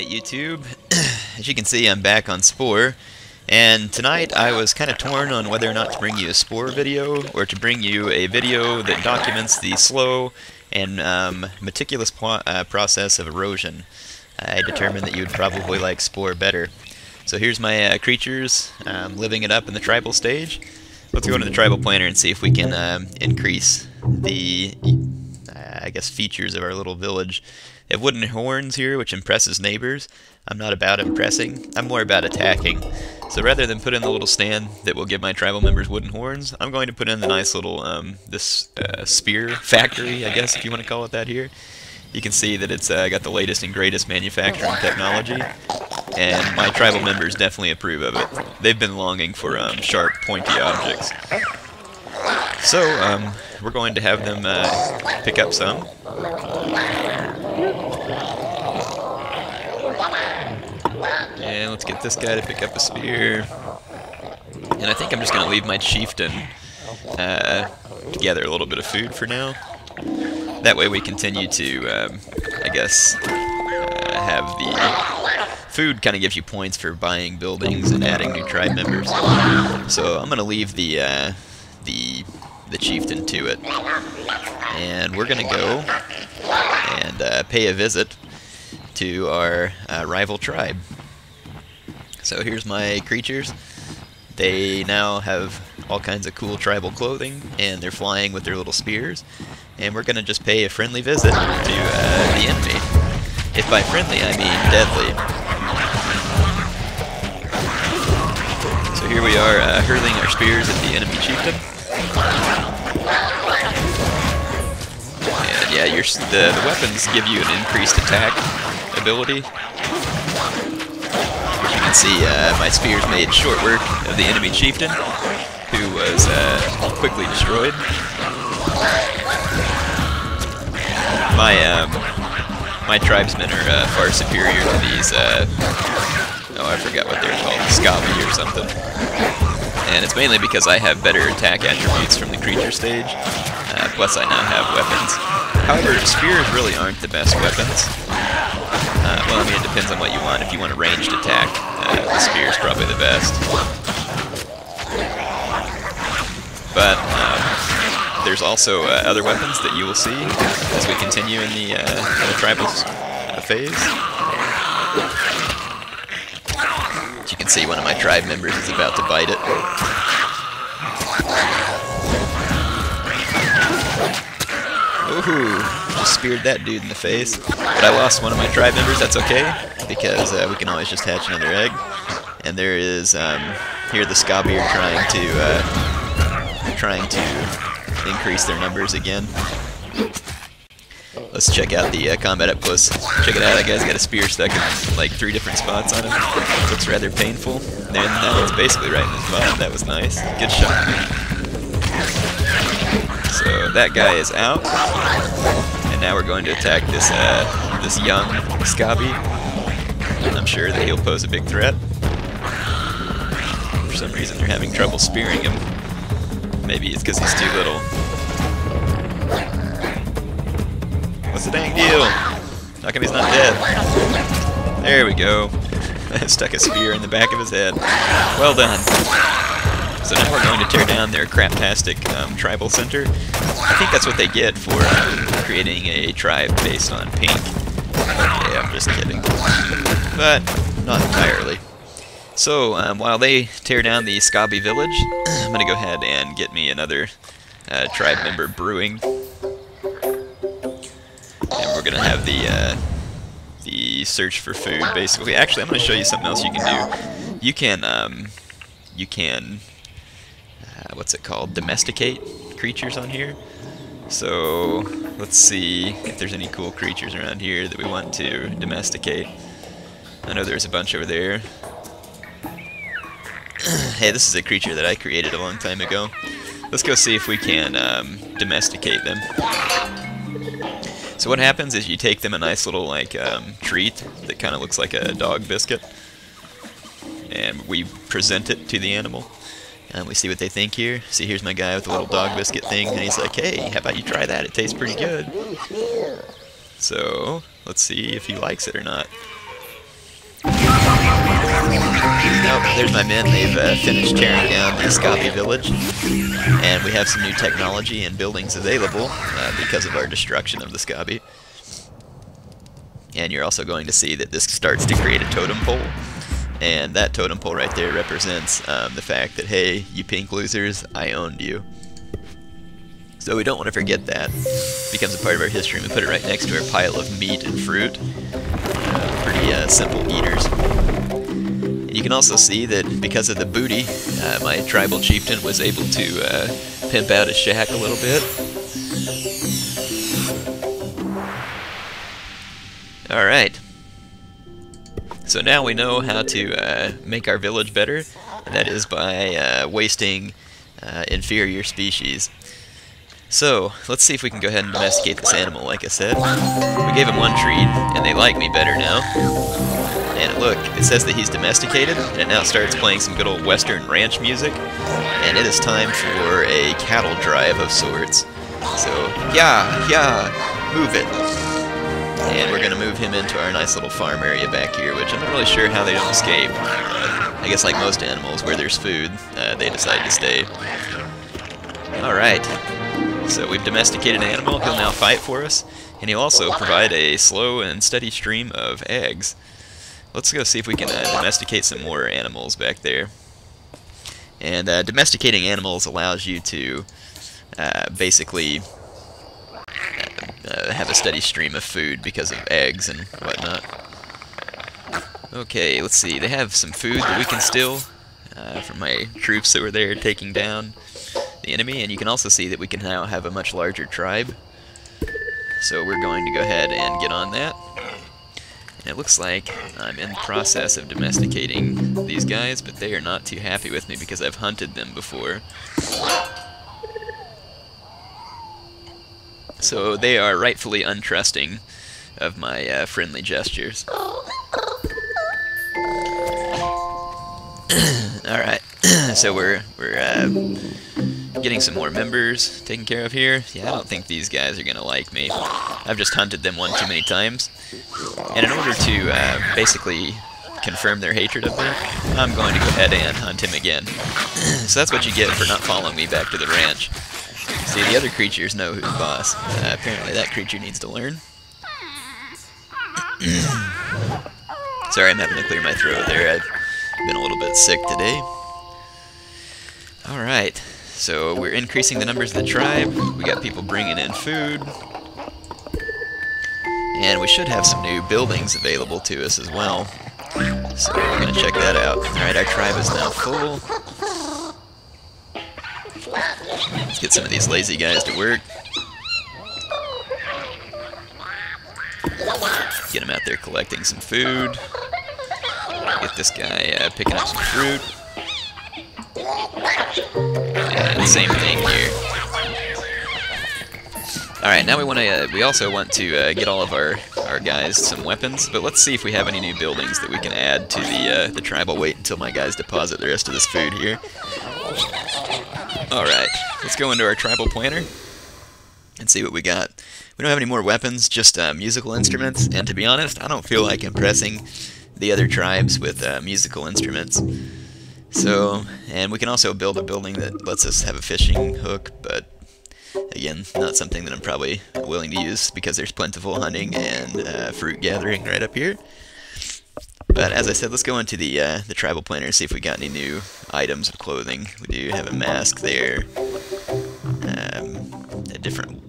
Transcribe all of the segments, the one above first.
Alright, YouTube, as you can see, I'm back on Spore, and tonight I was kind of torn on whether or not to bring you a Spore video, or to bring you a video that documents the slow and meticulous process of erosion. I determined that you would probably like Spore better. So here's my creatures living it up in the tribal stage. Let's go into the tribal planner and see if we can increase the, I guess, features of our little village. They have wooden horns here, which impresses neighbors. I'm not about impressing, I'm more about attacking. So rather than put in the little stand that will give my tribal members wooden horns, I'm going to put in the nice little, spear factory, I guess, if you want to call it that here. You can see that it's got the latest and greatest manufacturing technology, and my tribal members definitely approve of it. They've been longing for sharp, pointy objects. So, we're going to have them pick up some. And let's get this guy to pick up a spear. And I think I'm just going to leave my chieftain to gather a little bit of food for now. That way we continue to, I guess, have the food kind of gives you points for buying buildings and adding new tribe members. So I'm going to leave the chieftain to it. And we're going to go and pay a visit to our rival tribe. So here's my creatures. They now have all kinds of cool tribal clothing, and they're flying with their little spears. And we're going to just pay a friendly visit to the enemy. If by friendly I mean deadly. So here we are hurling our spears at the enemy chieftain. And yeah, the weapons give you an increased attack ability. As you can see, my spears made short work of the enemy chieftain, who was quickly destroyed. My tribesmen are far superior to these, oh, I forgot what they're called, Scabby or something. And it's mainly because I have better attack attributes from the creature stage, plus I now have weapons. However, spears really aren't the best weapons. Well, I mean, it depends on what you want. If you want a ranged attack, the spear is probably the best. But there's also other weapons that you will see as we continue in the tribal phase. As you can see, one of my tribe members is about to bite it. Ooh, just speared that dude in the face. But I lost one of my tribe members, that's okay, because we can always just hatch another egg. And there is, here the Scabby are trying to increase their numbers again. Let's check out the combat up close. Check it out, that guy's got a spear stuck in like 3 different spots on him. Looks rather painful. And that one's basically right in his bottom. That was nice. Good shot. So that guy is out. And now we're going to attack this this young Scabby. I'm sure that he'll pose a big threat. For some reason they're having trouble spearing him. Maybe it's because he's too little. What's the dang deal? How come he's not dead? There we go. Stuck a spear in the back of his head. Well done. So now we're going to tear down their craptastic tribal center. I think that's what they get for creating a tribe based on pink. Okay, I'm just kidding. But not entirely. So, while they tear down the Scabby village, I'm going to go ahead and get me another tribe member brewing. And we're going to have the search for food, basically. Actually, I'm going to show you something else you can do. You can, what's it called? Domesticate creatures on here. So, let's see if there's any cool creatures around here that we want to domesticate. I know there's a bunch over there. Hey, this is a creature that I created a long time ago. Let's go see if we can domesticate them. So what happens is you take them a nice little like treat that kind of looks like a dog biscuit, and we present it to the animal, and we see what they think here. See, here's my guy with the little dog biscuit thing, and he's like, "Hey, how about you try that? It tastes pretty good." So let's see if he likes it or not. Oh, there's my men. They've finished tearing down the Scabi village, and we have some new technology and buildings available because of our destruction of the Scabi. And you're also going to see that this starts to create a totem pole, and that totem pole right there represents the fact that, hey, you pink losers, I owned you. So we don't want to forget that. It becomes a part of our history, and we put it right next to our pile of meat and fruit. Pretty simple eaters. And you can also see that because of the booty, my tribal chieftain was able to pimp out his shack a little bit. Alright. So now we know how to make our village better, and that is by wasting inferior species. So, let's see if we can go ahead and domesticate this animal, like I said. We gave him one treat, and they like me better now. And look, it says that he's domesticated, and it now starts playing some good old western ranch music. And it is time for a cattle drive of sorts. So, yeah, move it. And we're going to move him into our nice little farm area back here, which I'm not really sure how they don't escape. I guess like most animals, where there's food, they decide to stay. Alright. So we've domesticated an animal, he'll now fight for us, and he'll also provide a slow and steady stream of eggs. Let's go see if we can domesticate some more animals back there. And domesticating animals allows you to basically have a steady stream of food because of eggs and whatnot. Okay, let's see, they have some food that we can steal from my troops that were there taking down the enemy, and you can also see that we can now have a much larger tribe. So we're going to go ahead and get on that. And it looks like I'm in the process of domesticating these guys, but they are not too happy with me because I've hunted them before. So they are rightfully untrusting of my friendly gestures. Alright, so we're getting some more members taken care of here. Yeah, I don't think these guys are gonna like me. I've just hunted them one too many times. And in order to basically confirm their hatred of me, I'm going to go ahead and hunt him again. So that's what you get for not following me back to the ranch. See, the other creatures know who's boss. Apparently that creature needs to learn. Sorry, I'm having to clear my throat there. I've been a little bit sick today. Alright, so we're increasing the numbers of the tribe. We got people bringing in food. And we should have some new buildings available to us as well. So we're going to check that out. Alright, our tribe is now full. Let's get some of these lazy guys to work. Get them out there collecting some food. Get this guy picking up some fruit. And same thing here. Alright, now we also want to get all of our guys some weapons, but let's see if we have any new buildings that we can add to the tribe. I'll wait until my guys deposit the rest of this food here. Alright, let's go into our tribal planner and see what we got. We don't have any more weapons, just musical instruments, and to be honest, I don't feel like impressing the other tribes with musical instruments. So, and we can also build a building that lets us have a fishing hook, but again, not something that I'm probably willing to use because there's plentiful hunting and fruit gathering right up here. But as I said, let's go into the tribal planner and see if we got any new items of clothing. We do have a mask there, a different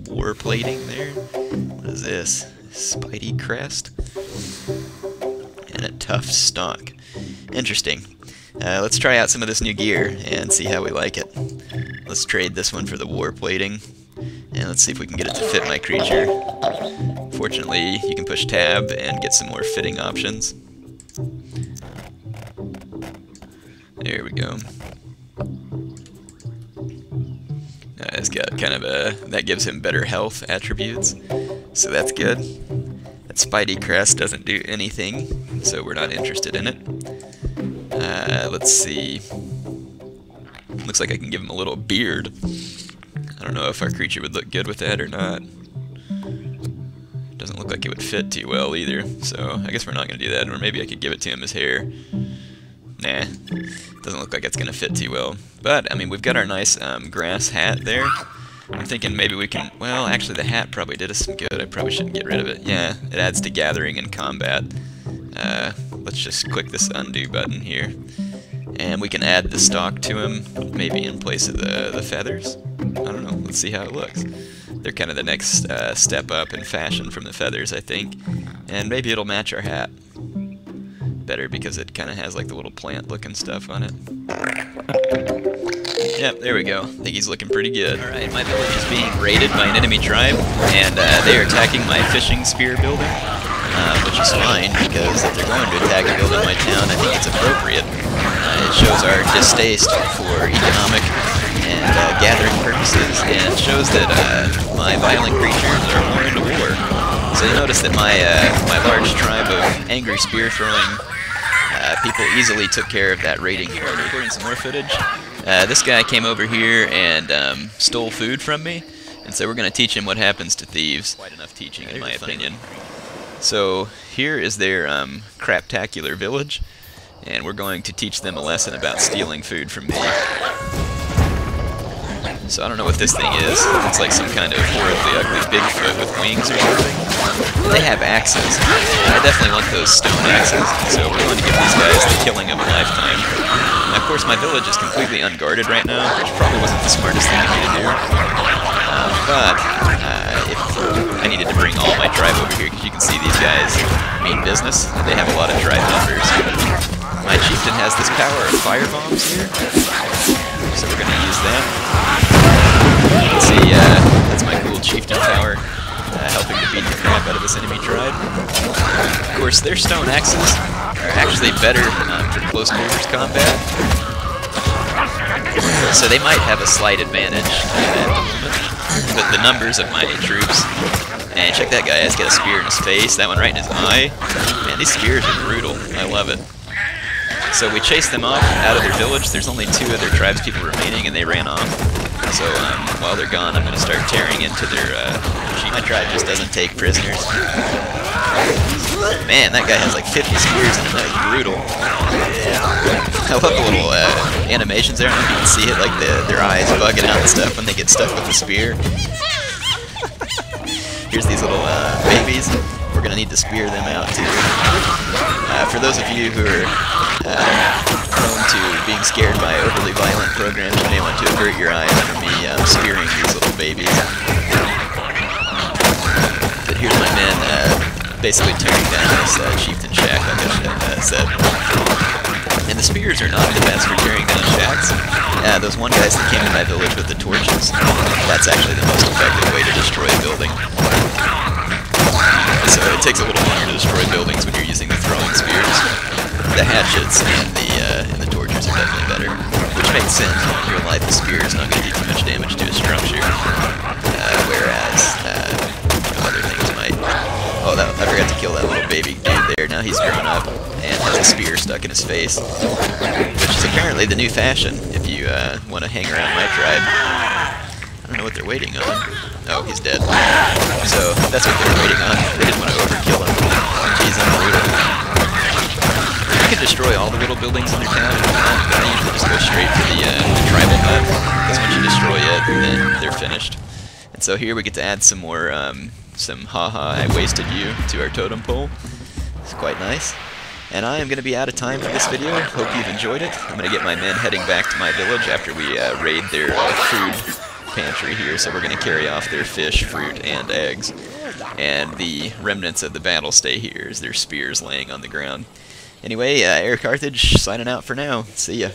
war plating there. What is this? Spidey crest and a tough stock. Interesting. Let's try out some of this new gear and see how we like it. Let's trade this one for the war plating, and let's see if we can get it to fit my creature. Fortunately, you can push tab and get some more fitting options. There we go. It's got kind of that gives him better health attributes, so that's good. That Spidey crest doesn't do anything, so we're not interested in it. Let's see. Looks like I can give him a little beard. I don't know if our creature would look good with that or not. Doesn't look like it would fit too well either, so I guess we're not going to do that, or maybe I could give it to him as hair. Nah, doesn't look like it's gonna fit too well. But I mean, we've got our nice grass hat there. I'm thinking maybe we can. Well, actually, the hat probably did us some good. I probably shouldn't get rid of it. Yeah, it adds to gathering and combat. Let's just click this undo button here, and we can add the stalk to him, maybe in place of the feathers. I don't know. Let's see how it looks. They're kind of the next step up in fashion from the feathers, I think, and maybe it'll match our hat better because it kind of has like the little plant-looking stuff on it. Yep, there we go. I think he's looking pretty good. Alright, my village is being raided by an enemy tribe, and they are attacking my fishing spear building, which is fine, because if they're going to attack a building in my town, I think it's appropriate. It shows our distaste for economic and gathering purposes, and shows that my violent creatures are more into war. So you notice that my large tribe of angry spear-throwing people easily took care of that raiding here. Recording some more footage. This guy came over here and stole food from me, and so we're going to teach him what happens to thieves. Quite enough teaching, in my opinion. So here is their craptacular village, and we're going to teach them a lesson about stealing food from me. So I don't know what this thing is. It's like some kind of horribly ugly Bigfoot with wings or something. They have axes. I definitely want those stone axes, so we're going to give these guys the killing of a lifetime. And of course, my village is completely unguarded right now, which probably wasn't the smartest thing for me to do. But if I needed to bring all my tribe over here, because you can see these guys mean business. They have a lot of tribe members. My chieftain has this power of fire bombs here, so we're going to use that. You can see that's my cool chieftain power, helping to beat the crap out of this enemy tribe. Of course, their stone axes are actually better for close quarters combat, so they might have a slight advantage at the moment. But the numbers of my troops, and check that guy, he's got a spear in his face, that one right in his eye. Man, these spears are brutal. I love it. So we chased them off out of their village. There's only 2 other tribespeople remaining, and they ran off. So while they're gone, I'm going to start tearing into their machine. My tribe just doesn't take prisoners. Man, that guy has like 50 spears in him. That is brutal. I love the little animations there. I don't know if you can see it, like their eyes bugging out and stuff when they get stuck with the spear. Here's these little babies. We're going to need to spear them out too. For those of you who are prone to being scared by overly violent programs, you may want to avert your eyes from me spearing these little babies. But here's my men basically tearing down this chieftain shack, like I said. And the spears are not the best for tearing down shacks. Those one guys that came to my village with the torches, that's actually the most effective way to destroy a building. So it takes a little longer to destroy buildings when you're using the throwing spears. The hatchets and the torches are definitely better, which makes sense. In real life, the spear is not going to do too much damage to a structure, whereas other things might. Oh, I forgot to kill that little baby dude there. Now he's grown up and has a spear stuck in his face, which is apparently the new fashion if you want to hang around my tribe. I don't know what they're waiting on. Oh, he's dead. So that's what they're waiting on. They didn't want to overkill him. Jeez, I'm brutal. You can destroy all the little buildings in their town if you want, but I usually just go straight for the tribal hut, because once you destroy it, then they're finished. And so here we get to add some more, some haha, I wasted you to our totem pole. It's quite nice. And I am going to be out of time for this video. Hope you've enjoyed it. I'm going to get my men heading back to my village after we raid their food pantry here, so we're going to carry off their fish, fruit, and eggs. And the remnants of the battle stay here as their spears laying on the ground. Anyway, Air Carthage signing out for now. See ya.